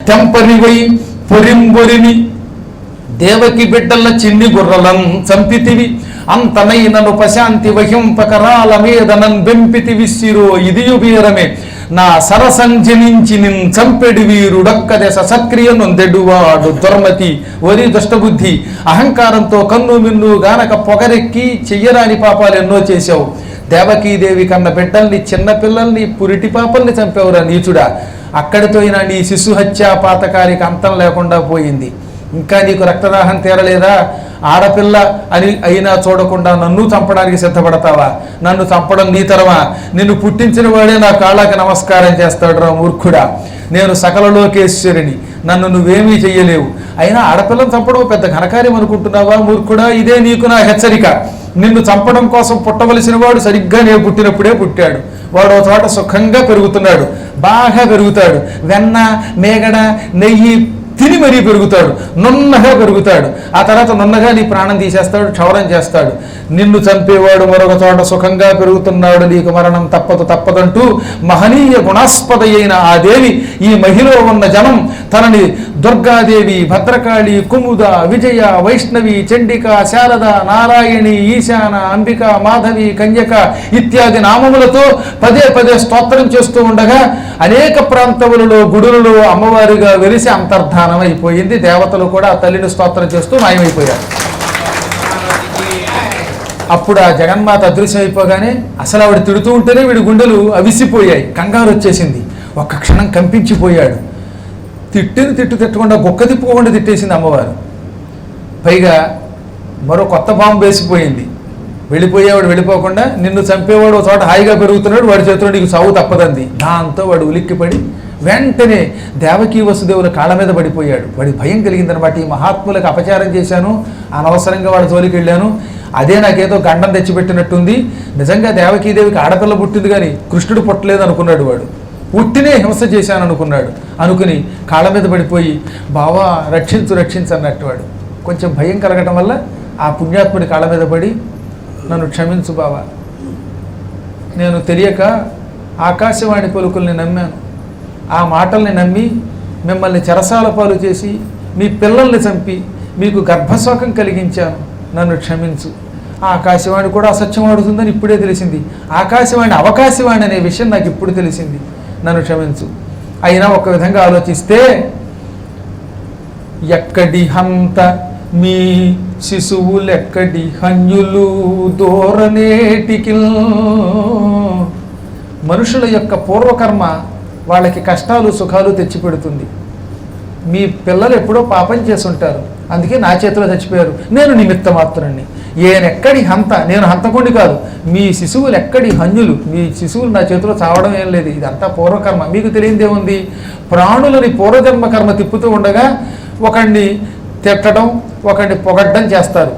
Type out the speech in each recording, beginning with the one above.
తెంపరివై పొరింబొరిని దేవకి బిడ్డల చిన్ని గుర్రలం చంపితివి అంతనైనను పశాంతి వహింపకరాల మీదనం బెంపితి విసిరో ఇదియు వీరమే నా సరసంజనించి నిన్ చంపెడి వీరుడొక్క దశ సక్రియ నొందెడువాడు దుర్మతి వరి దుష్టబుద్ధి అహంకారంతో కన్ను మిన్ను గానక పొగరెక్కి చెయ్యరాని పాపాలు ఎన్నో చేశావు. దేవకీదేవి కన్న బిడ్డల్ని చిన్నపిల్లల్ని పురిటి పాపల్ని చంపేవురా నీచుడా. అక్కడితో నీ శిశు హత్యా పాతకానికి అంతం లేకుండా పోయింది. ఇంకా నీకు రక్తదాహం తీరలేదా? ఆడపిల్ల అని అయినా చూడకుండా నన్ను చంపడానికి సిద్ధపడతావా? నన్ను చంపడం నీ తరమా? నిన్ను పుట్టించిన వాడే నా కాళ్ళకి నమస్కారం చేస్తాడు రా మూర్ఖుడా. నేను సకల లోకేశ్వరిని, నన్ను నువ్వేమీ చెయ్యలేవు. అయినా ఆడపిల్లను చంపడం పెద్ద ఘనకార్యం అనుకుంటున్నావా మూర్ఖుడా? ఇదే నీకు నా హెచ్చరిక. నిన్ను చంపడం కోసం పుట్టవలసిన వాడు సరిగ్గా నేను పుట్టినప్పుడే పుట్టాడు. వాడు ఒక చోట సుఖంగా పెరుగుతున్నాడు, బాగా పెరుగుతాడు, వెన్న మేగడ నెయ్యి తిని మరీ పెరుగుతాడు, నున్నగా పెరుగుతాడు. ఆ తర్వాత నున్నగా నీ ప్రాణం తీసేస్తాడు, క్షౌరం చేస్తాడు. నిన్ను చంపేవాడు మరొక చోట సుఖంగా పెరుగుతున్నాడు, నీకు మరణం తప్పదంటూ మహనీయ గుణాస్పద అయిన ఆ దేవి ఈ మహిలో ఉన్న జనం తనని దుర్గాదేవి, భద్రకాళి, కుముద, విజయ, వైష్ణవి, చండిక, శారద, నారాయణి, ఈశాన, అంబిక, మాధవి, కన్యక ఇత్యాది నామములతో పదే పదే స్తోత్రం చేస్తూ ఉండగా అనేక ప్రాంతములలో గుడులలో అమ్మవారిగా వెలిసి అంతర్ధానం అయిపోయింది. దేవతలు కూడా ఆ తల్లిని స్తోత్రం చేస్తూ మాయమైపోయారు. అప్పుడు ఆ జగన్మాత అదృశ్యం అయిపోగానే అసలు ఆవిడ తిడుతూ ఉంటేనే వీడి గుండెలు అవిసిపోయాయి, కంగారు వచ్చేసింది. ఒక్క క్షణం కంపించిపోయాడు. తిట్టకుండా బొక్క తిప్పుకోకుండా తిట్టేసింది అమ్మవారు. పైగా మరో కొత్త బాంబు వేసిపోయింది. వెళ్ళిపోయేవాడు వెళ్ళిపోకుండా నిన్ను చంపేవాడు ఒక చోట హాయిగా పెరుగుతున్నాడు, వాడి చేతిలో నీకు సావు తప్పదంది. దాంతో వాడు ఉలిక్కిపడి వెంటనే దేవకీ వసుదేవుల కాళ్ళ మీద పడిపోయాడు. వాడి భయం కలిగిందనమాట. ఈ మహాత్ములకు అపచారం చేశాను, అనవసరంగా వాడి జోలికి వెళ్ళాను, అదే నాకేదో గండం తెచ్చిపెట్టినట్టుంది. నిజంగా దేవకీదేవికి ఆడపిల్ల పుట్టింది కానీ కృష్ణుడు పుట్టలేదు అనుకున్నాడు. వాడు పుట్టినే హింస చేశాను అనుకున్నాడు. అనుకుని కాళ్ళ మీద పడిపోయి బావా రక్షించు అన్నట్టు వాడు కొంచెం భయం కలగటం వల్ల ఆ పుణ్యాత్ముడి కాళ్ళ మీద పడి నన్ను క్షమించు బావా, నేను తెలియక ఆకాశవాణి పలుకుల్ని నమ్మాను, ఆ మాటల్ని నమ్మి మిమ్మల్ని చెరసాల పాలు చేసి మీ పిల్లల్ని చంపి మీకు గర్భశోకం కలిగించాను, నన్ను క్షమించు. ఆ ఆకాశవాణి కూడా అసత్యం ఆడుతుందని ఇప్పుడే తెలిసింది. ఆకాశవాణి అవకాశవాణి అనే విషయం నాకు ఇప్పుడు తెలిసింది, నన్ను క్షమించు. అయినా ఒక విధంగా ఆలోచిస్తే ఎక్కడి హంత మీ శిశువులెక్కడి హన్యులు దూరనేటికి. మనుషుల యొక్క పూర్వకర్మ వాళ్ళకి కష్టాలు సుఖాలు తెచ్చిపెడుతుంది. మీ పిల్లలు ఎప్పుడో పాపం చేసుంటారు, అందుకే నా చేతిలో చచ్చిపోయారు, నేను నిమిత్త మాత్రాన్ని. ఏనెక్కడి హంత, నేను హంతకుండి కాదు, మీ శిశువులు ఎక్కడి హన్యులు, మీ శిశువులు నా చేతిలో చావడం ఏం లేదు, ఇదంతా పూర్వకర్మ. మీకు తెలియదేముంది? ప్రాణులని పూర్వజన్మ కర్మ తిప్పుతూ ఉండగా ఒకడిని తిట్టడం ఒకడిని పొగడ్డం చేస్తారు.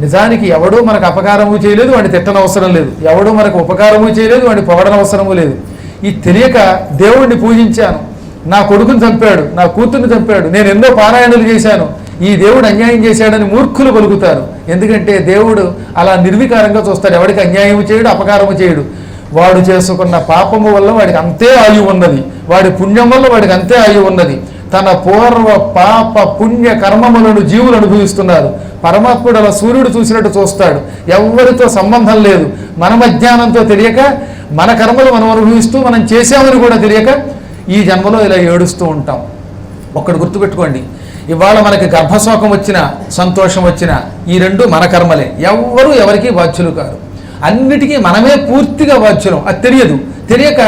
నిజానికి ఎవడూ మనకు అపకారము చేయలేదు, వాడిని తిట్టనవసరం లేదు, ఎవడూ మనకు ఉపకారము చేయలేదు, వాడిని పొగడనవసరము లేదు. ఈ తెలియక దేవుణ్ణి పూజించాను, నా కొడుకుని చంపాడు, నా కూతుర్ని చంపాడు, నేను ఎన్నో పారాయణలు చేశాను, ఈ దేవుడు అన్యాయం చేశాడని మూర్ఖులు పలుకుతారు. ఎందుకంటే దేవుడు అలా నిర్వికారంగా చూస్తాడు, ఎవడికి అన్యాయము చేయడు, అపకారము చేయడు. వాడు చేసుకున్న పాపము వల్ల వాడికి అంతే ఆయువు ఉన్నది, వాడి పుణ్యం వల్ల వాడికి అంతే ఆయువు ఉన్నది. తన పూర్వ పాప పుణ్య కర్మములను జీవులు అనుభవిస్తున్నారు. పరమాత్ముడు అలా సూర్యుడు చూసినట్టు చూస్తాడు, ఎవరితో సంబంధం లేదు. మన అజ్ఞానంతో తెలియక మన కర్మలు మనం అనుభవిస్తూ మనం చేసామని కూడా తెలియక ఈ జన్మలో ఇలా ఏడుస్తూ ఉంటాం. ఒక్కడు గుర్తుపెట్టుకోండి, ఇవాళ మనకి గర్భశోకం వచ్చినా సంతోషం వచ్చినా ఈ రెండు మన కర్మలే. ఎవ్వరూ ఎవరికి బాధ్యులు కారు, అన్నిటికీ మనమే పూర్తిగా బాధ్యులం. అది తెలియక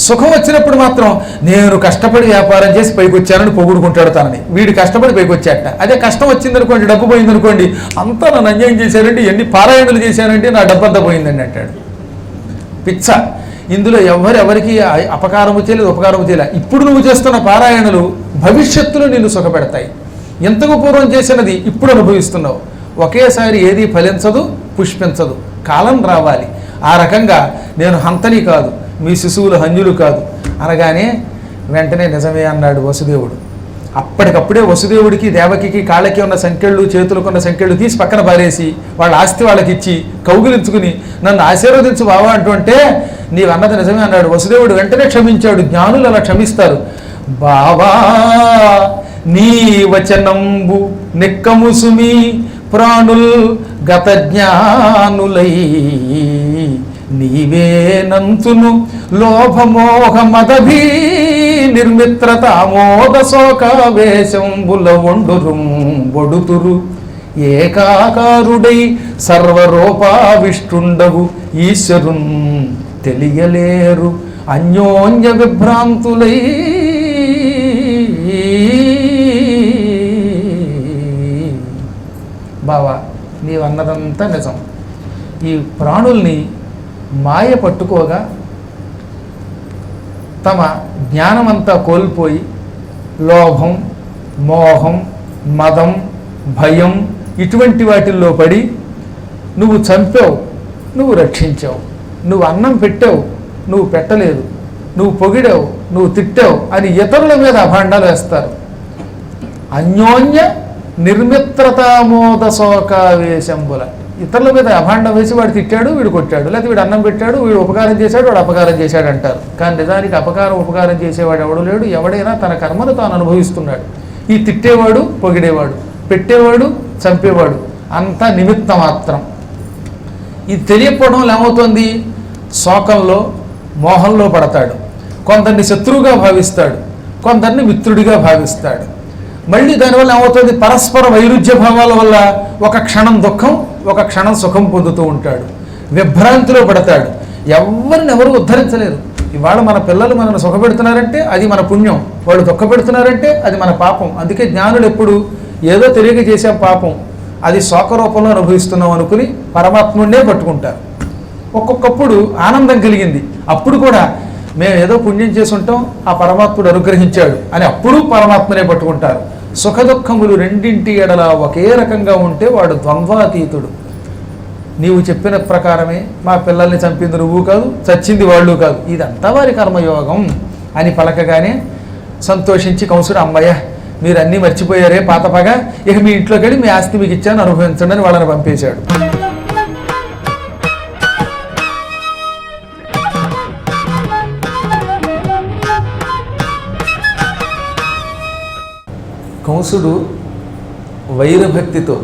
సుఖం వచ్చినప్పుడు మాత్రం నేను కష్టపడి వ్యాపారం చేసి పైకి వచ్చానని పొగుడుకుంటాడు తనని. వీడు కష్టపడి పైకి వచ్చాట. అదే కష్టం వచ్చిందనుకోండి, డబ్బు పోయిందనుకోండి, అంతా నన్ను అన్యాయం చేశారండి, ఎన్ని పారాయణలు చేశానంటే నా డబ్బంతా పోయిందండి అంటాడు. పిచ్చ. ఇందులో ఎవరికి అపకారము చేయలేదు, ఉపకారము చేయలేదు. ఇప్పుడు నువ్వు చేస్తున్న పారాయణలు భవిష్యత్తులో నిన్ను సుఖపెడతాయి. ఎంతకు పూర్వం చేసినది ఇప్పుడు అనుభవిస్తున్నావు. ఒకేసారి ఏది ఫలించదు, పుష్పించదు, కాలం రావాలి. ఆ రకంగా నేను హంతని కాదు, మీ శిశువులు హన్యులు కాదు అనగానే వెంటనే నిజమే అన్నాడు వసుదేవుడు. అప్పటికప్పుడే వసుదేవుడికి దేవకికి కాళ్ళకి ఉన్న సంఖ్యలు చేతులకు ఉన్న సంఖ్యలు తీసి పక్కన పారేసి వాళ్ళ ఆస్తి వాళ్ళకి ఇచ్చి కౌగిలించుకుని నన్ను ఆశీర్వదించు బావా అంటుంటే నీవన్నది నిజమే అన్నాడు. వసుదేవుడు వెంటనే క్షమించాడు. జ్ఞానులు అలా క్షమిస్తారు. బావా నీ వచనంబు నిక్కముసుమి ప్రాణుల్ గత జ్ఞానులై నీవేనంతును లోభమోహ మదభీ నిర్మిత్రతామోద శోకావేశంబుల ఒడుతురు ఏకాకారుడై సర్వరూపావిష్టుండవు ఈశ్వరున్ తెలియలేరు అన్యోన్య విభ్రాంతులై. బావా నీవన్నదంతా నిజం. ఈ ప్రాణుల్ని మాయ పట్టుకోగా తమ జ్ఞానమంతా కోల్పోయి లోభం, మోహం, మదం, భయం ఇటువంటి వాటిల్లో పడి నువ్వు చంపావు, నువ్వు రక్షించావు, నువ్వు అన్నం పెట్టావు, నువ్వు పెట్టలేదు, నువ్వు పొగిడావు, నువ్వు తిట్టావు అని ఇతరుల మీద అభాండాలు వేస్తారు. అన్యోన్య నిర్మిత్రతామోద శోకావేశంబుల ఇతరుల మీద అభాండం వేసి వాడు తిట్టాడు, వీడు కొట్టాడు, లేకపోతే వీడు అన్నం పెట్టాడు, వీడు ఉపకారం చేశాడు, వాడు అపకారం చేశాడు అంటారు. కానీ నిజానికి అపకారం ఉపకారం చేసేవాడు ఎవడు లేడు. ఎవడైనా తన కర్మను తాను అనుభవిస్తున్నాడు. ఈ తిట్టేవాడు, పొగిడేవాడు, పెట్టేవాడు, చంపేవాడు అంతా నిమిత్త మాత్రం. ఇది తెలియకపోవడం ఏమవుతుంది? శోకంలో మోహంలో పడతాడు. కొందరిని శత్రువుగా భావిస్తాడు, కొందరిని మిత్రుడిగా భావిస్తాడు. మళ్ళీ దానివల్ల ఏమవుతుంది? పరస్పర వైరుధ్య భావాల వల్ల ఒక క్షణం దుఃఖం, ఒక క్షణం సుఖం పొందుతూ ఉంటాడు. విభ్రాంతిలో పడతాడు. ఎవరిని ఎవరు ఉద్ధరించలేరు. ఇవాళ మన పిల్లలు మనల్ని సుఖపెడుతున్నారంటే అది మన పుణ్యం, వాళ్ళు దుఃఖపెడుతున్నారంటే అది మన పాపం. అందుకే జ్ఞానులు ఎప్పుడు ఏదో తెలియక చేసాం పాపం, అది శోక రూపంలో అనుభవిస్తున్నాం అనుకుని పరమాత్ముడినే పట్టుకుంటారు. ఒక్కొక్కప్పుడు ఆనందం కలిగింది, అప్పుడు కూడా మేము ఏదో పుణ్యం చేసి ఉంటాం, ఆ పరమాత్ముడు అనుగ్రహించాడు అని అప్పుడు పరమాత్మనే పట్టుకుంటారు. సుఖ దుఃఖములు రెండింటి ఎడల ఒకే రకంగా ఉంటే వాడు ద్వంద్వాతీతుడు. నీవు చెప్పిన ప్రకారమే మా పిల్లల్ని చంపింది నువ్వు కాదు, చచ్చింది వాళ్ళు కాదు, ఇదంతా వారి కర్మయోగం అని పలకగానే సంతోషించి కంసుడు అమ్మయ్య మీరు అన్నీ మర్చిపోయారే పాతపగా, ఇక మీ ఇంట్లోకి వెళ్ళి మీ ఆస్తి మీకు ఇచ్చాను అనుభవించండి అని వాళ్ళని పంపేశాడు. కంసుడు వైరభక్తితో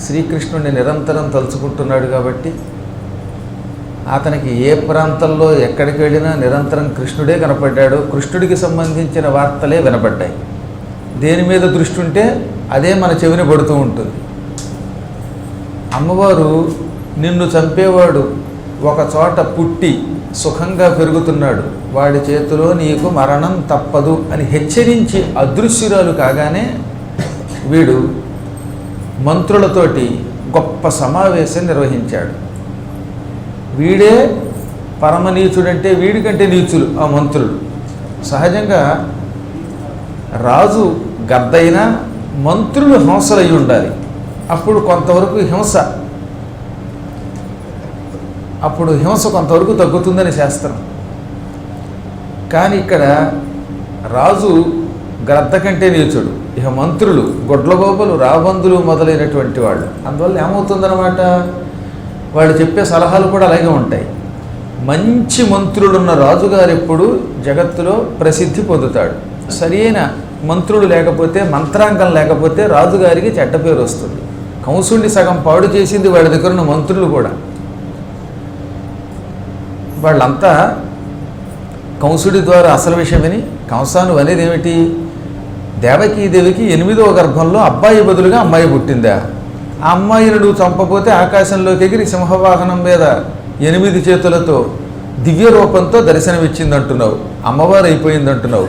శ్రీకృష్ణుడిని నిరంతరం తలుచుకుంటున్నాడు కాబట్టి అతనికి ఏ ప్రాంతంలో ఎక్కడికి వెళ్ళినా నిరంతరం కృష్ణుడే కనపడ్డాడు. కృష్ణుడికి సంబంధించిన వార్తలే వినపడ్డాయి. దేని మీద దృష్టి ఉంటే అదే మన చెవిని పడుతూ ఉంటుంది. అమ్మవారు నిన్ను చంపేవాడు ఒక చోట పుట్టి సుఖంగా పెరుగుతున్నాడు, వాడి చేతిలో నీకు మరణం తప్పదు అని హెచ్చరించి అదృశ్యురాలు కాగానే వీడు మంత్రులతోటి గొప్ప సమావేశం నిర్వహించాడు. వీడే పరమనీచుడంటే వీడికంటే నీచులు ఆ మంత్రులు. సహజంగా రాజు గద్దైనా మంత్రులు హింసలయ్యి ఉండాలి, అప్పుడు కొంతవరకు హింస కొంతవరకు తగ్గుతుందని శాస్త్రం. కానీ ఇక్కడ రాజు గ్రద్ద కంటే నీచుడు, ఇక మంత్రులు గొడ్లగోపలు, రాబందులు మొదలైనటువంటి వాళ్ళు. అందువల్ల ఏమవుతుందన్నమాట, వాళ్ళు చెప్పే సలహాలు కూడా అలాగే ఉంటాయి. మంచి మంత్రులున్న రాజుగారు ఎప్పుడు జగత్తులో ప్రసిద్ధి పొందుతాడు. సరైన మంత్రులు లేకపోతే, మంత్రాంగం లేకపోతే రాజుగారికి చెడ్డ పేరు వస్తుంది. కంసుడిని సగం పాడు చేసింది వాళ్ళ దగ్గర ఉన్న మంత్రులు కూడా. వాళ్ళంతా కంసుడి ద్వారా అసలు విషయం విని, కంసాను అనేది ఏమిటి, దేవకీదేవికి 8వ గర్భంలో అబ్బాయి బదులుగా అమ్మాయి పుట్టిందా, ఆ అమ్మాయిని నువ్వు చంపపోతే ఆకాశంలోకి ఎగిరి సింహవాహనం మీద 8 చేతులతో దివ్య రూపంతో దర్శనమిచ్చిందంటున్నావు, అమ్మవారు అయిపోయిందంటున్నావు.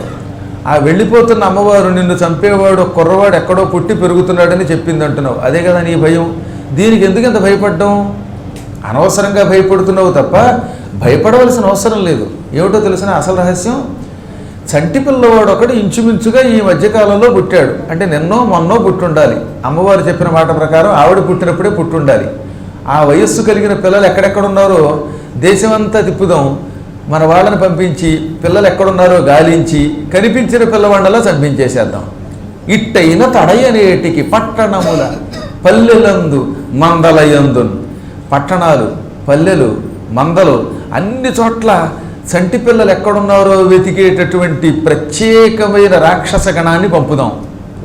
ఆ వెళ్ళిపోతున్న అమ్మవారు నిన్ను చంపేవాడు కుర్రవాడు ఎక్కడో పుట్టి పెరుగుతున్నాడని చెప్పిందంటున్నావు. అదే కదా నీ భయం. దీనికి ఎందుకు ఇంత భయపడ్డం? అనవసరంగా భయపడుతున్నావు తప్ప భయపడవలసిన అవసరం లేదు. ఏమిటో తెలిసిన అసలు రహస్యం, చంటి పిల్లవాడు ఒకడు ఇంచుమించుగా ఈ మధ్యకాలంలో పుట్టాడు. అంటే నిన్నో మొన్నో పుట్టుండాలి. అమ్మవారు చెప్పిన మాట ప్రకారం ఆవిడ పుట్టినప్పుడే పుట్టుండాలి. ఆ వయస్సు కలిగిన పిల్లలు ఎక్కడెక్కడున్నారో దేశమంతా తిప్పుదాం, మన వాళ్ళని పంపించి పిల్లలు ఎక్కడున్నారో గాలించి కనిపించిన పిల్లవాళ్ళలా చంపించేసేద్దాం. ఇట్టయిన తడయనేటికి పట్టణముల పల్లెలందు మందలయందున్. పట్టణాలు, పల్లెలు, మందలు అన్ని చోట్ల చంటి పిల్లలు ఎక్కడున్నారో వెతికేటటువంటి ప్రత్యేకమైన రాక్షస గణాన్ని పంపుదాం.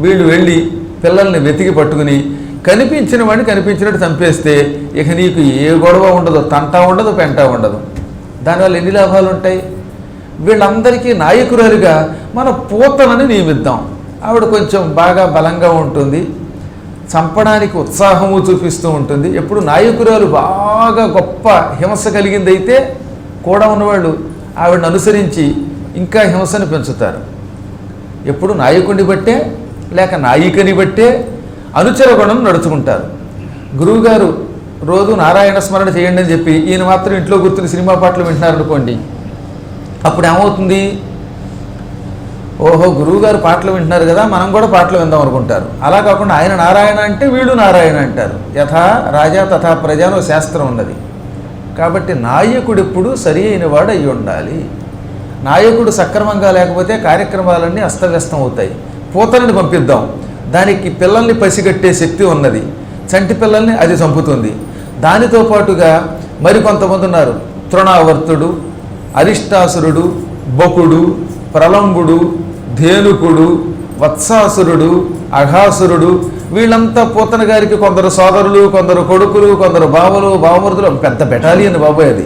వీళ్ళు వెళ్ళి పిల్లల్ని వెతికి పట్టుకుని కనిపించిన వాడిని కనిపించినట్టు చంపేస్తే ఇక నీకు ఏ గొడవ ఉండదు, తంటా ఉండదు, పెంట ఉండదు. దానివల్ల ఎన్ని లాభాలు ఉంటాయి? వీళ్ళందరికీ నాయకురాలుగా మన పూతనని నియమిద్దాం. ఆవిడ కొంచెం బాగా బలంగా ఉంటుంది, చంపడానికి ఉత్సాహము చూపిస్తూ ఉంటుంది. ఎప్పుడు నాయకురాలు బాగా గొప్ప హింస కలిగిందైతే కూడా ఉన్నవాళ్ళు ఆవిడని అనుసరించి ఇంకా హింసను పెంచుతారు. ఎప్పుడు నాయకుడిని బట్టే లేక నాయికని బట్టే అనుచర గుణం నడుచుకుంటారు. గురువుగారు రోజు నారాయణ స్మరణ చేయండి అని చెప్పి ఈయన మాత్రం ఇంట్లో కూర్చుని సినిమా పాటలు వింటున్నారనుకోండి, అప్పుడు ఏమవుతుంది? ఓహో, గురువుగారు పాటలు వింటున్నారు కదా, మనం కూడా పాటలు విందాం అనుకుంటారు. అలా కాకుండా ఆయన నారాయణ అంటే వీళ్ళు నారాయణ అంటారు. యథా రాజా తథా ప్రజ అని ఒక శాస్త్రం ఉన్నది. కాబట్టి నాయకుడు ఎప్పుడు సరి అయిన వాడు అయి ఉండాలి. నాయకుడు సక్రమంగా లేకపోతే కార్యక్రమాలన్నీ అస్తవ్యస్తం అవుతాయి. పూతలని పంపిద్దాం, దానికి పిల్లల్ని పసిగట్టే శక్తి ఉన్నది. చంటి పిల్లల్ని అది చంపుతుంది. దానితో పాటుగా మరికొంతమంది ఉన్నారు. తృణావర్తుడు, అరిష్టాసురుడు, బకుడు, ప్రలంబుడు, ధేనుకుడు, వత్సాసురుడు, అఘాసురుడు, వీళ్ళంతా పూతన గారికి కొందరు సోదరులు, కొందరు కొడుకులు, కొందరు బావలు, బావమరుదులు, పెద్ద బెటాలియన్ బాబాయ్ అది.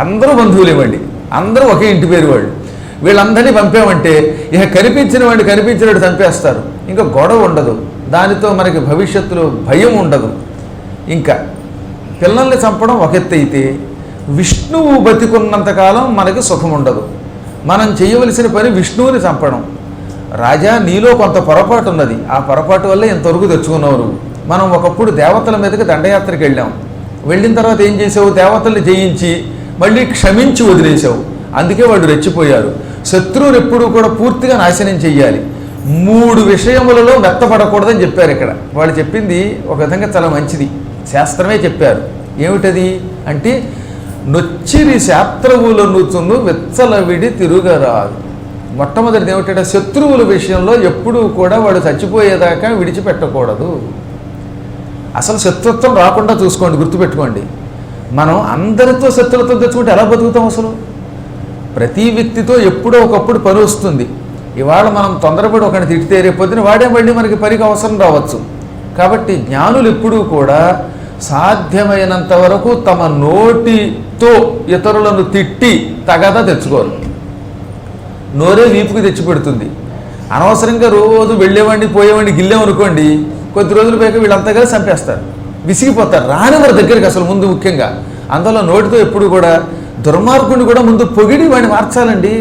అందరూ బంధువులు ఇవ్వండి, అందరూ ఒకే ఇంటి పేరు వాళ్ళు. వీళ్ళందరినీ పంపామంటే ఇక కనిపించిన వాడిని కనిపించినట్టు చంపేస్తారు. ఇంకా గొడవ ఉండదు, దానితో మనకి భవిష్యత్తులో భయం ఉండదు. ఇంకా పిల్లల్ని చంపడం ఒక ఎత్తు అయితే విష్ణువు బతికున్నంతకాలం మనకి సుఖం ఉండదు. మనం చేయవలసిన పని విష్ణువుని చంపడం. రాజా, నీలో కొంత పొరపాటు ఉన్నది, ఆ పొరపాటు వల్ల ఇంతవరకు తెచ్చుకున్నావు. మనం ఒకప్పుడు దేవతల మీదకి దండయాత్రకి వెళ్ళాం. వెళ్ళిన తర్వాత ఏం చేసావు? దేవతల్ని జయించి మళ్ళీ క్షమించి వదిలేసావు. అందుకే వాళ్ళు రెచ్చిపోయారు. శత్రువుని ఎప్పుడూ కూడా పూర్తిగా నాశనం చెయ్యాలి. 3 విషయములలో మెత్తపడకూడదని చెప్పారు ఇక్కడ. వాళ్ళు చెప్పింది ఒక విధంగా చాలా మంచిది, శాస్త్రమే చెప్పారు. ఏమిటది అంటే, నొచ్చిరి శాస్త్రవులనుచును వెచ్చలవిడి తిరుగరాదు. మొట్టమొదటిది ఏమిటంటే, శత్రువుల విషయంలో ఎప్పుడూ కూడా వాడు చచ్చిపోయేదాకా విడిచిపెట్టకూడదు. అసలు శత్రుత్వం రాకుండా చూసుకోండి, గుర్తుపెట్టుకోండి. మనం అందరితో శత్రుత్వం తెచ్చుకుంటే ఎలా బతుకుతాం? అసలు ప్రతి వ్యక్తితో ఎప్పుడో ఒకప్పుడు పని వస్తుంది. ఇవాళ మనం తొందరపడి ఒకరిని తిట్టితే రేపొద్దున వాడే మళ్ళీ మనకి పనికి అవసరం రావచ్చు. కాబట్టి జ్ఞానులు ఎప్పుడూ కూడా సాధ్యమైనంత వరకు తమ నోటితో ఇతరులను తిట్టి తగాదా తెచ్చుకోరు. నోరే వీపుకి తెచ్చిపెడుతుంది. అనవసరంగా రోజు వెళ్ళేవాడిని పోయేవాడిని గిల్లేమనుకోండి, కొద్ది రోజులు పైకి వీళ్ళంతా కలిసి చంపేస్తారు, విసిగిపోతారు, రాని వారి దగ్గరికి అసలు ముందు. ముఖ్యంగా అందులో నోటితో ఎప్పుడు కూడా దుర్మార్గుని కూడా ముందు పొగిడి వాడిని మార్చాలండి.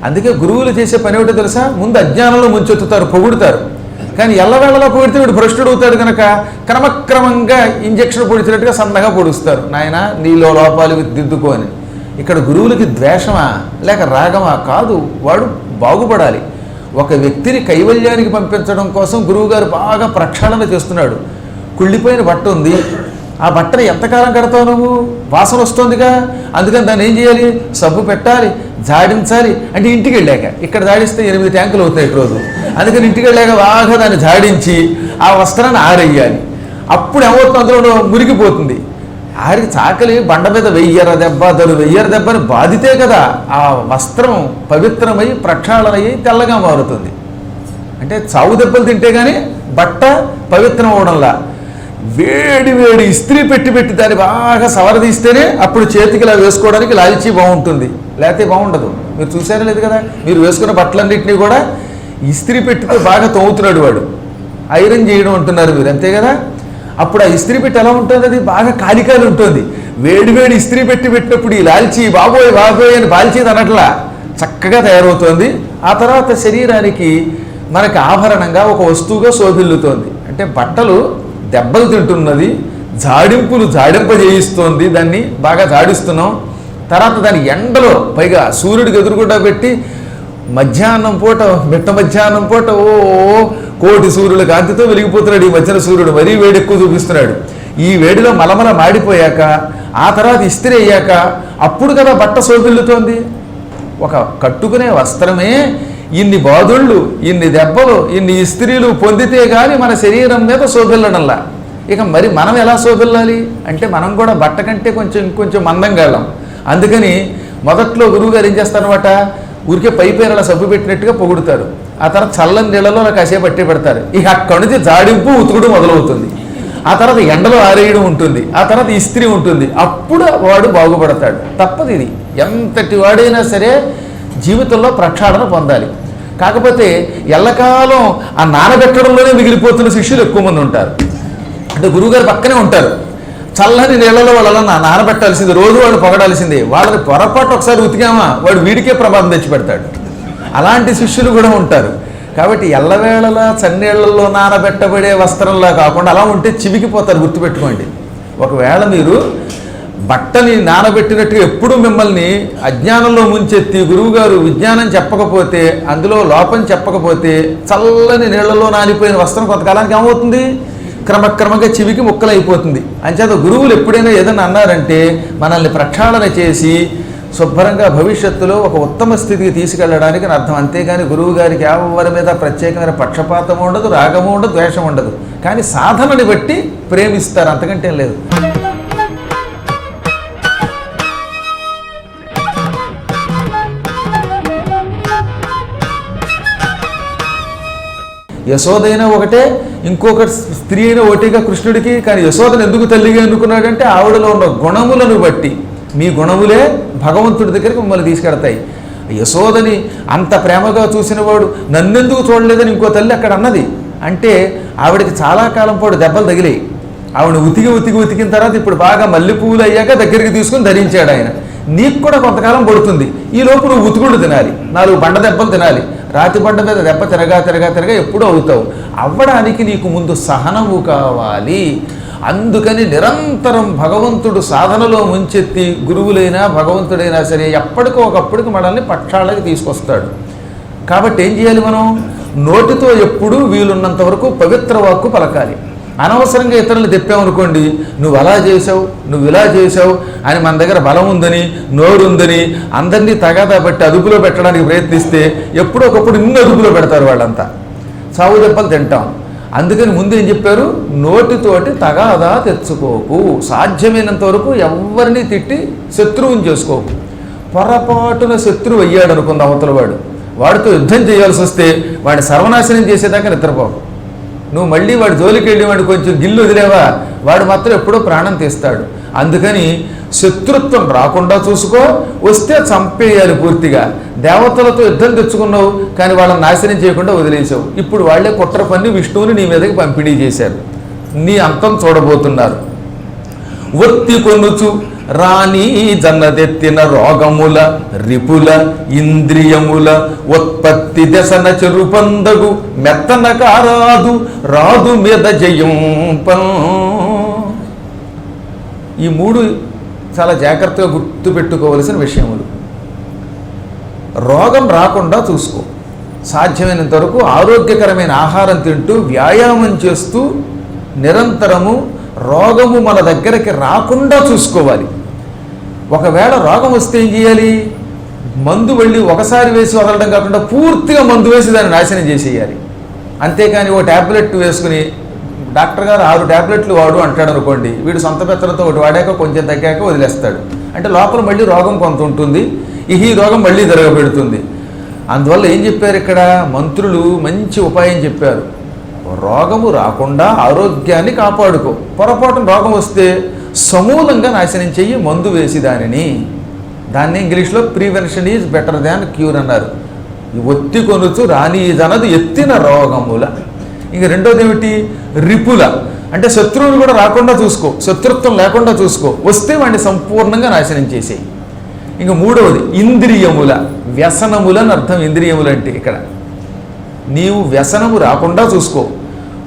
అందుకే గురువులు చేసే పని ఏమిటో తెలుసా? ముందు అజ్ఞానంలో ముంచెత్తుతారు, పొగుడుతారు. కానీ ఎల్లవేళలా పొగిడితే వీడు భ్రష్టుడు అవుతాడు కనుక క్రమక్రమంగా ఇంజక్షన్ పొడిచినట్టుగా సన్నగా పొడుస్తారు. నాయన నీలో లోపాలు దిద్దుకో అని. ఇక్కడ గురువులకి ద్వేషమా లేక రాగమా కాదు, వాడు బాగుపడాలి. ఒక వ్యక్తిని కైవల్యానికి పంపించడం కోసం గురువుగారు బాగా ప్రక్షాళన చేస్తున్నాడు. కుళ్ళిపోయిన బట్ట ఉంది, ఆ బట్టను ఎంతకాలం కడతావు నువ్వు? వాసన వస్తుందిగా, అందుకని దాన్ని ఏం చేయాలి? సబ్బు పెట్టాలి, జాడించాలి. అంటే ఇంటికి వెళ్ళాక, ఇక్కడ జాడిస్తే 8 ట్యాంకులు అవుతాయి రోజు. అందుకని ఇంటికి వెళ్ళాక బాగా దాన్ని జాడించి ఆ వస్త్రాన్ని ఆరేయాలి. అప్పుడు ఏమవుతుంది? అందులో మురిగిపోతుంది. ఆరికి చాకలి బండ మీద వెయ్యర దెబ్బ, దరు వెయ్యర దెబ్బని బాధితే కదా ఆ వస్త్రం పవిత్రమై ప్రక్షాళనయ్యి తెల్లగా మారుతుంది. అంటే చావు దెబ్బలు తింటే కానీ బట్ట పవిత్రం అవడంలా వేడి వేడి ఇస్త్రీ పెట్టి దాన్ని బాగా సవరదీస్తేనే అప్పుడు చేతికి ఇలా వేసుకోవడానికి లాల్చీ బాగుంటుంది, లేకపోతే బాగుండదు. మీరు చూసారా లేదు కదా? మీరు వేసుకున్న బట్టలన్నింటినీ కూడా ఇస్త్రీ పెట్టితో బాగా తోముతున్నాడు వాడు, ఐరన్ చేయడం అంటున్నారు మీరు, అంతే కదా? అప్పుడు ఆ ఇస్త్రీ పెట్టి ఎలా ఉంటుంది? అది బాగా కాలికాలి ఉంటుంది. వేడి వేడి ఇస్త్రీ పెట్టినప్పుడు ఈ లాల్చీ బాబోయ్ బాబోయ్ అని బాల్చీది అనట్లా చక్కగా తయారవుతోంది. ఆ తర్వాత శరీరానికి మనకి ఆభరణంగా ఒక వస్తువుగా శోభిల్లుతోంది. అంటే బట్టలు దెబ్బలు తింటున్నది, జాడింపజేయిస్తోంది, దాన్ని బాగా జాడిస్తున్నాం. తర్వాత దాని ఎండలో పైగా సూర్యుడికి ఎదురుగుండా పెట్టి మధ్యాహ్నం పూట, మిట్ట మధ్యాహ్నం పూట కోటి సూర్యుల కాంతితో వెలిగిపోతున్నాడు ఈ మధ్యన సూర్యుడు. మరీ వేడి ఎక్కువ చూపిస్తున్నాడు. ఈ వేడిలో మలమల మాడిపోయాక ఆ తర్వాత ఇస్త్రీ అయ్యాక అప్పుడు కదా బట్ట శోభిల్లుతోంది. ఒక కట్టుకునే వస్త్రమే ఇన్ని బాధుళ్ళు, ఇన్ని దెబ్బలు, ఇన్ని ఇస్త్రీలు పొందితే కానీ మన శరీరం మీద శోభిల్లడంలా. ఇక మరి మనం ఎలా శోభిల్లాలి అంటే మనం కూడా బట్ట కంటే ఇంకొంచెం మందంగా వెళ్ళాం. అందుకని మొదట్లో గురువుగారు ఏం చేస్తారనమాట, ఊరికే పై పైన అలా సబ్బు పెట్టినట్టుగా పొగుడుతారు. ఆ తర్వాత చల్లని నీళ్ళలో అలా కాసేపు పట్టి పెడతారు. ఇక అక్కడి నుంచి జాడింపు ఉతుకుడు మొదలవుతుంది. ఆ తర్వాత ఎండలో ఆరేయడం ఉంటుంది. ఆ తర్వాత ఇస్త్రీ ఉంటుంది. అప్పుడు వాడు బాగుపడతాడు. తప్పదు ఇది. ఎంతటి వాడైనా సరే జీవితంలో ప్రక్షాళన పొందాలి. కాకపోతే ఎల్లకాలం ఆ నానబెట్టడంలోనే మిగిలిపోతున్న శిష్యులు ఎక్కువ మంది ఉంటారు. అంటే గురువుగారు పక్కనే ఉంటారు, చల్లని నీళ్ళలో వాళ్ళ నానబెట్టాల్సింది, రోజు వాళ్ళు పొగడాల్సిందే. వాళ్ళని పొరపాటు ఒకసారి ఉతికామా వాడు వీడికే ప్రమాదం తెచ్చిపెడతాడు. అలాంటి శిష్యులు కూడా ఉంటారు. కాబట్టి ఎల్లవేళలా చన్నీళ్లలో నానబెట్టబడే వస్త్రంలా కాకుండా అలా ఉంటే చివికిపోతారు. గుర్తుపెట్టుకోండి. ఒకవేళ మీరు బట్టని నానబెట్టినట్టుగా ఎప్పుడు మిమ్మల్ని అజ్ఞానంలో ముంచెత్తి గురువుగారు విజ్ఞానం చెప్పకపోతే, అందులో లోపం చెప్పకపోతే, చల్లని నీళ్లలో నానిపోయిన వస్త్రం కొంతకాలానికి ఏమవుతుంది, క్రమక్రమంగా చివికి ముక్కలైపోతుంది. అంచేత గురువులు ఎప్పుడైనా ఏదైనా అన్నారంటే మనల్ని ప్రక్షాళన చేసి శుభ్రంగా భవిష్యత్తులో ఒక ఉత్తమ స్థితికి తీసుకెళ్ళడానికి అర్థం. అంతేగాని గురువు గారికి ఎవరి మీద ప్రత్యేకమైన పక్షపాతం ఉండదు, రాగము ఉండదు, ద్వేషం ఉండదు. కానీ సాధనని బట్టి ప్రేమిస్తారు, అంతకంటే లేదు. యశోదైనా ఒకటే, ఇంకొక స్త్రీ అయినా ఒకటిగా కృష్ణుడికి. కానీ యశోదను ఎందుకు తల్లిగా ఎన్నుకున్నాడంటే ఆవిడలో ఉన్న గుణములను బట్టి. మీ గుణములే భగవంతుడి దగ్గరికి మిమ్మల్ని తీసుకెడతాయి. యశోదని అంత ప్రేమగా చూసినవాడు నన్నెందుకు చూడలేదని ఇంకో తల్లి అక్కడ అన్నది. అంటే ఆవిడకి చాలా కాలం పాటు దెబ్బలు తగిలాయి. ఆవిడ ఉతికిన తర్వాత ఇప్పుడు బాగా మల్లెపూలు అయ్యాక దగ్గరికి తీసుకుని ధరించాడు ఆయన. నీకు కూడా కొంతకాలం పడుతుంది. ఈ లోపు నువ్వు ఉతుకుళ్ళు తినాలి, 4 బండ దెబ్బలు తినాలి. రాతి బండ మీద దెబ్బ తిరగా ఎప్పుడూ అవుతావు. అవ్వడానికి నీకు ముందు సహనము కావాలి. అందుకని నిరంతరం భగవంతుడు సాధనలో ముంచెత్తి గురువులైనా భగవంతుడైనా సరే ఎప్పటికో ఒకప్పటికి మనల్ని పక్షాలకి తీసుకొస్తాడు. కాబట్టి ఏం చేయాలి, మనం నోటితో ఎప్పుడూ వీలున్నంత వరకు పవిత్ర వాక్కు పలకాలి. అనవసరంగా ఇతరులు తెప్పామనుకోండి, నువ్వు అలా చేసావు, నువ్వు ఇలా చేసావు అని మన దగ్గర బలం ఉందని, నోరుందని అందరినీ తగాదా బట్టి అదుపులో పెట్టడానికి ప్రయత్నిస్తే ఎప్పుడో ఒకప్పుడు నిన్ను అదుపులో పెడతారు వాళ్ళంతా. చావు దెబ్బలు తింటాం. అందుకని ముందు ఏం చెప్పారు, నోటితోటి తగాదా తెచ్చుకోకు. సాధ్యమైనంత వరకు ఎవరిని తిట్టి శత్రువుని చేసుకోకు. పొరపాటున శత్రువు అయ్యాడు అనుకుంది అవతల వాడితో యుద్ధం చేయాల్సి వస్తే వాడిని సర్వనాశనం చేసేదాకా నిద్రపోకు. నువ్వు మళ్ళీ వాడి జోలికి వెళ్ళి వాడు కొంచెం గిల్లు వదిలేవా, వాడు మాత్రం ఎప్పుడో ప్రాణం తీస్తాడు. అందుకని శత్రుత్వం రాకుండా చూసుకో, వస్తే చంపేయాలి పూర్తిగా. దేవతలతో యుద్ధం తెచ్చుకున్నావు కానీ వాళ్ళని నాశనం చేయకుండా వదిలేసావు. ఇప్పుడు వాళ్ళే కుట్ర పన్ని విష్ణువుని నీ మీదకి పంపిణీ చేశారు. నీ అంతం చూడబోతున్నారు. ఒత్తి కొనుచు రాణి జన్నదెత్తిన రోగముల రిపుల ఇంద్రియముల ఉత్పత్తి దశన చెరుపందగు మెత్తన కారాదు రాదు మీద జయంపం. ఈ 3 చాలా జాగ్రత్తగా గుర్తుపెట్టుకోవలసిన విషయములు. రోగం రాకుండా చూసుకో. సాధ్యమైనంత వరకు ఆరోగ్యకరమైన ఆహారం తింటూ వ్యాయామం చేస్తూ నిరంతరము రోగము మన దగ్గరికి రాకుండా చూసుకోవాలి. ఒకవేళ రోగం వస్తే ఏం చేయాలి, మందు వెళ్ళి ఒకసారి వేసి వదలడం కాకుండా పూర్తిగా మందు వేసి దాన్ని నాశనం చేసేయాలి. అంతేకాని ఓ ట్యాబ్లెట్ వేసుకుని డాక్టర్ గారు 6 ట్యాబ్లెట్లు వాడు అంటాడు అనుకోండి, వీడు సొంత పెత్తనంతో ఒకటి వాడాక కొంచెం తగ్గాక వదిలేస్తాడు. అంటే లోపల మళ్ళీ రోగం కొంత ఉంటుంది, ఈ రోగం మళ్ళీ తిరగబెడుతుంది. అందువల్ల ఏం చెప్పారు ఇక్కడ మంత్రులు, మంచి ఉపాయం చెప్పారు. రోగము రాకుండా ఆరోగ్యాన్ని కాపాడుకో. పొరపాటున రోగం వస్తే సమూలంగా నాశనం చెయ్యి, మందు వేసి దాన్ని ఇంగ్లీష్లో prevention is better than cure అన్నారు. ఒత్తి కొనుచు రానీదనదు ఎత్తిన రోగముల. ఇంక రెండోది ఏమిటి, రిపుల. అంటే శత్రువులు కూడా రాకుండా చూసుకో, శత్రుత్వం లేకుండా చూసుకో. వస్తే వాడిని సంపూర్ణంగా నాశనం చేసేయి. ఇంక మూడవది ఇంద్రియముల, వ్యసనములని అర్థం. ఇంద్రియములు అంటే ఇక్కడ నీవు వ్యసనము రాకుండా చూసుకో.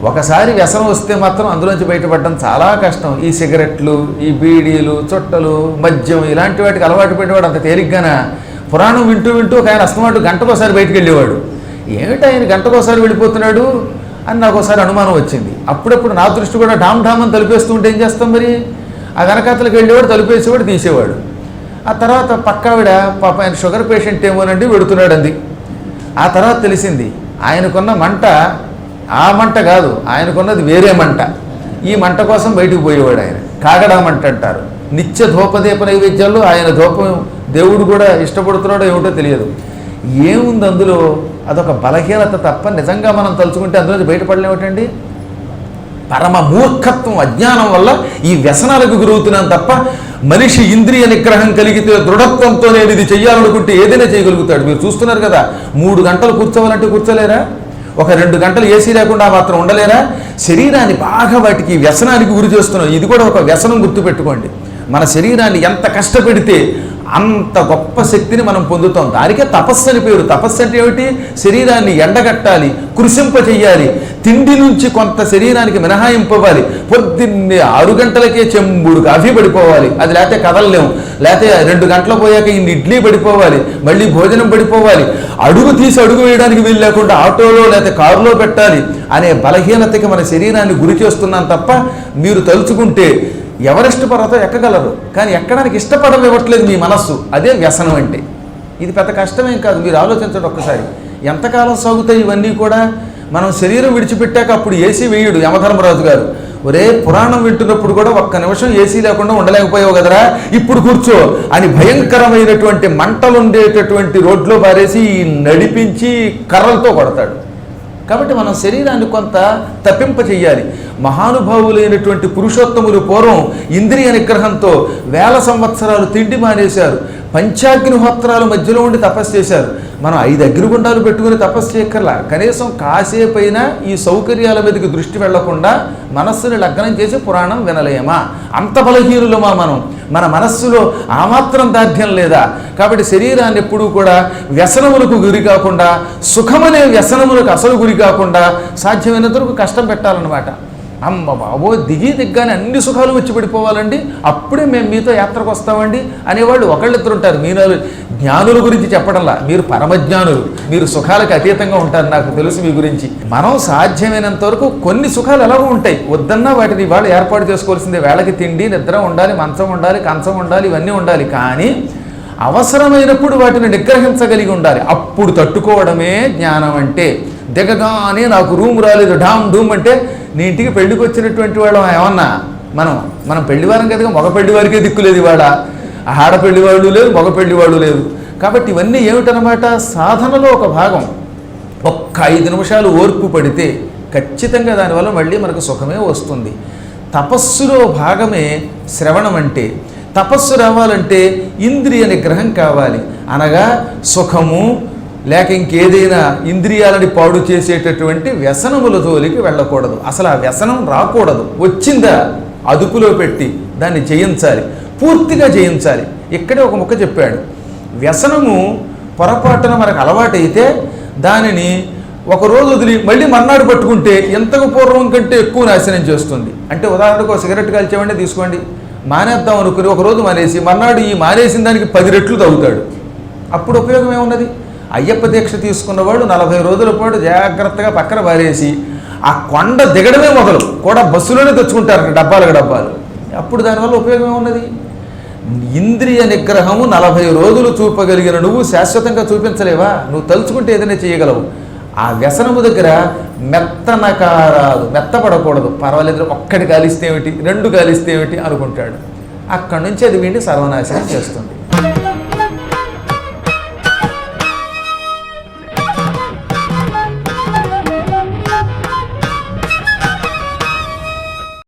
ఒకసారి వ్యసనం వస్తే మాత్రం అందులోంచి బయటపడడం చాలా కష్టం. ఈ సిగరెట్లు, ఈ బీడీలు, చుట్టలు, మద్యం ఇలాంటి వాటికి అలవాటు పెట్టేవాడు అంత తేలిగ్గానా. పురాణం వింటూ ఒక ఆయన అస్తమాటు గంటకోసారి బయటికి వెళ్ళేవాడు. ఏమిటి ఆయన గంటకోసారి వెళ్ళిపోతున్నాడు అని నాకు ఒకసారి అనుమానం వచ్చింది. అప్పుడప్పుడు నా దృష్టి కూడా ఢామ్ అని తలుపేస్తూ ఉంటే ఏం చేస్తాం మరి, ఆ వెనకాతలకు వెళ్ళేవాడు, తలుపేసేవాడు, తీసేవాడు. ఆ తర్వాత పక్కావిడ పాప ఆయన షుగర్ పేషెంట్ ఏమోనండి వెడుతున్నాడు అంది. ఆ తర్వాత తెలిసింది ఆయనకున్న మంట ఆ మంట కాదు, ఆయనకున్నది వేరే మంట. ఈ మంట కోసం బయటికి పోయేవాడు ఆయన. కాగడా మంట అంటారు. నిత్య ధూపదీప నైవేద్యాల్లో ఆయన ధూపం దేవుడు కూడా ఇష్టపడుతున్నాడో ఏమిటో తెలియదు. ఏముంది అందులో? అదొక బలహీనత తప్ప నిజంగా మనం తలుచుకుంటే అందులో బయటపడలేమిటండి? పరమ మూర్ఖత్వం, అజ్ఞానం వల్ల ఈ వ్యసనాలకు గురవుతున్నాను తప్ప మనిషి ఇంద్రియ నిగ్రహం కలిగితే దృఢత్వంతో నేను ఇది చెయ్యాలనుకుంటే ఏదైనా చేయగలుగుతాడు. మీరు చూస్తున్నారు కదా, 3 గంటలు కూర్చోవాలంటే కూర్చోలేరా? ఒక 2 గంటలు ఏసీ లేకుండా మాత్రం ఉండలేరా? శరీరాన్ని బాగా వాటికి వ్యసనానికి గురి చేస్తున్నాం. ఇది కూడా ఒక వ్యసనం, గుర్తుపెట్టుకోండి. మన శరీరాన్ని ఎంత కష్టపెడితే అంత గొప్ప శక్తిని మనం పొందుతాం. దానికే తపస్సు అని పేరు. తపస్సు అంటే ఏమిటి? శరీరాన్ని ఎండగట్టాలి, కృషింప చెయ్యాలి, తిండి నుంచి కొంత శరీరానికి మినహాయింపవ్వాలి. పొద్దున్నే 6 గంటలకే చెంబుడు కాఫీ పడిపోవాలి, అది లేకపోతే కదలలేము. లేకపోతే 2 గంటలు పోయాక ఇన్ని ఇడ్లీ పడిపోవాలి, మళ్ళీ భోజనం పడిపోవాలి, అడుగు తీసి అడుగు వేయడానికి వీలు లేకుండా ఆటోలో లేకపోతే కారులో పెట్టాలి అనే బలహీనతకి మన శరీరాన్ని గురి చేస్తున్నాం తప్ప మీరు తలుచుకుంటే ఎవరెస్ట్ పర్వతం ఎక్కగలరు, కానీ ఎక్కడానికి ఇష్టపడనివ్వట్లేదు మీ మనస్సు. అదే వ్యసనం అంటే. ఇది పెద్ద కష్టమేం కాదు, మీరు ఆలోచించండి ఒక్కసారి. ఎంతకాలం సాగుతాయి ఇవన్నీ కూడా? మనం శరీరం విడిచిపెట్టాక అప్పుడు ఏసీ వేయుడు యమధర్మరాజు గారు. ఒరే, పురాణం వింటున్నప్పుడు కూడా ఒక్క నిమిషం ఏసీ లేకుండా ఉండలేకపోయావు కదరా, ఇప్పుడు కూర్చో అని భయంకరమైనటువంటి మంటలుండేటటువంటి రోడ్లో పారేసి నడిపించి కర్రలతో కొడతాడు. కాబట్టి మనం శరీరాన్ని కొంత తప్పింప చెయ్యాలి. మహానుభావులైనటువంటి పురుషోత్తములు పూర్వం ఇంద్రియ నిగ్రహంతో 1000 సంవత్సరాలు తిండి మానేశారు. పంచాగ్నిహోత్రాల మధ్యలో ఉండి తపస్సు చేశారు. మనం 5 అగ్నిగుండాలు పెట్టుకుని తపస్సు చేయక్కర్లా. కనీసం కాసేపైనా ఈ సౌకర్యాల మీదకి దృష్టి వెళ్లకుండా మనస్సుని లగ్నం చేసి పురాణం వినలేమా? అంత బలహీనులమా మనం? మన మనస్సులో ఆ మాత్రం దార్ఢ్యం లేదా? కాబట్టి శరీరాన్ని ఎప్పుడూ కూడా వ్యసనములకు గురి కాకుండా, సుఖమనే వ్యసనములకు అసలు గురి కాకుండా సాధ్యమైనంత వరకు కష్టం పెట్టాలన్నమాట. అమ్మ బాబో, దిగ్గానే అన్ని సుఖాలు వచ్చి పడిపోవాలండి, అప్పుడే మేము మీతో యాత్రకు వస్తామండి అనేవాళ్ళు ఒకళ్ళిద్దరు ఉంటారు. మీరు జ్ఞానుల గురించి చెప్పడంలా, మీరు పరమజ్ఞానులు, మీరు సుఖాలకు అతీతంగా ఉంటారు, నాకు తెలుసు మీ గురించి. మనం సాధ్యమైనంత వరకు కొన్ని సుఖాలు ఎలాగో ఉంటాయి, వద్దన్నా వాటిని వాళ్ళు ఏర్పాటు చేసుకోవాల్సిందే. వేళకి తిండి, నిద్ర ఉండాలి, మంచం ఉండాలి, కంచం ఉండాలి, ఇవన్నీ ఉండాలి. కానీ అవసరమైనప్పుడు వాటిని నిగ్రహించగలిగి ఉండాలి. అప్పుడు తట్టుకోవడమే జ్ఞానం అంటే. దిగగానే నాకు రూమ్ రాలేదు ఢామ్ డూమ్ అంటే నీ ఇంటికి పెళ్లికి వచ్చినటువంటి వాళ్ళం ఏమన్నా? మనం పెళ్లివారం కనుక మగ పెళ్లివారికే దిక్కులేదు ఇవాళ. ఆడ పెళ్లివాళ్ళు లేదు, మగ పెళ్లివాళ్ళు లేదు. కాబట్టి ఇవన్నీ ఏమిటనమాట? సాధనలో ఒక భాగం. ఒక్క 5 నిమిషాలు ఓర్పు పడితే ఖచ్చితంగా దానివల్ల మళ్ళీ మనకు సుఖమే వస్తుంది. తపస్సులో భాగమే శ్రవణం అంటే. తపస్సు రావాలంటే ఇంద్రియ నిగ్రహం కావాలి. అనగా సుఖము లేక ఇంకేదైనా ఇంద్రియాలని పాడు చేసేటటువంటి వ్యసనముల జోలికి వెళ్ళకూడదు. అసలు ఆ వ్యసనం రాకూడదు. వచ్చిందా అదుపులో పెట్టి దాన్ని జయించాలి, పూర్తిగా జయించాలి. ఇక్కడే ఒక ముక్క చెప్పాడు. వ్యసనము పొరపాటున మనకు అలవాటైతే దానిని ఒకరోజు వదిలి మళ్ళీ మర్నాడు పట్టుకుంటే ఎంతకు పూర్వం కంటే ఎక్కువ నాశనం చేస్తుంది. అంటే ఉదాహరణకు ఒక సిగరెట్ కాల్చేవండి తీసుకోండి, మానేద్దాం అనుకుని ఒకరోజు మానేసి మర్నాడు ఈ మానేసిన దానికి 10 రెట్లు తాగుతాడు. అప్పుడు ఉపయోగం ఏమున్నది? అయ్యప్ప దీక్ష తీసుకున్న వాళ్ళు 40 రోజుల పాటు జాగ్రత్తగా పక్కన పారేసి ఆ కొండ దిగడమే మొదలు కూడా బస్సులోనే తెచ్చుకుంటారు డబ్బాలకు డబ్బాలు. అప్పుడు దానివల్ల ఉపయోగం ఏమున్నది? ఇంద్రియ నిగ్రహము 40 రోజులు చూపగలిగిన నువ్వు శాశ్వతంగా చూపించలేవా? నువ్వు తలుచుకుంటే ఏదైనా చేయగలవు. ఆ వ్యసనము దగ్గర మెత్తనకారాదు, మెత్తపడకూడదు. పర్వాలేదు, ఒక్కటి కాలిస్తే ఏమిటి, 2 కాలిస్తే ఏమిటి అనుకుంటాడు. అక్కడి నుంచి అది వీడిని సర్వనాశనం చేస్తుంది.